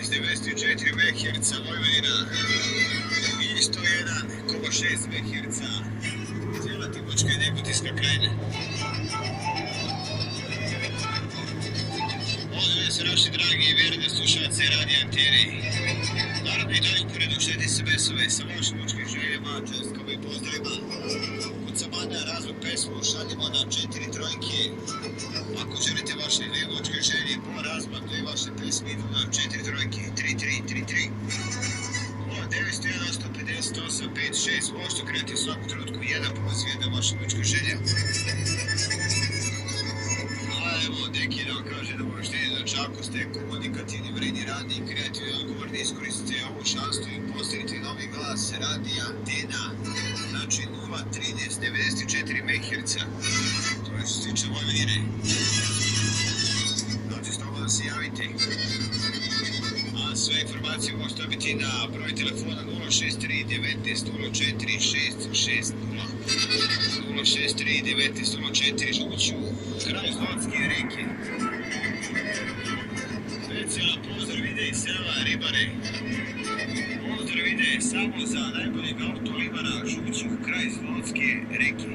94 MHz Vojvodina i 101,6 MHz cijela Timočka i Negotinska krajina. Pozdrav se naši dragi i vjerne slušalce Radija Antiri. Naravno i dalje uporedušajte SMS-ove sa vašim mučkim željama, čestkama i pozdravima. Kucamana razlog pesmu šaljemo na 4 trojke. Ako želite vaše dve mučke želje po razmak dve vaše pesme idu na 4 trojke, 3333. 901 158 56, možete krenuti u svaku trenutku jedan poziv, jedna vaša mučka želja. Evo, Deki nam kaže da možete ideti do Čaku, ste komunikativni, vredni radni i kreativni odgovor da iskoristite ovu šansu i postavite novi glas Radija Antena, znači 013 94 MHz. To je što se tiče Vojvodine. Znači, slobodno se javite. A sve informacije možete dobiti na broj telefona 063 19 04 660. 063 19 04 žuću, kraj Zlotske reke. Specijalno pozdrav ide iz sela Ribare. Pozdrav ide samo za najboljeg autolibara žuću, kraj Zlotske reke.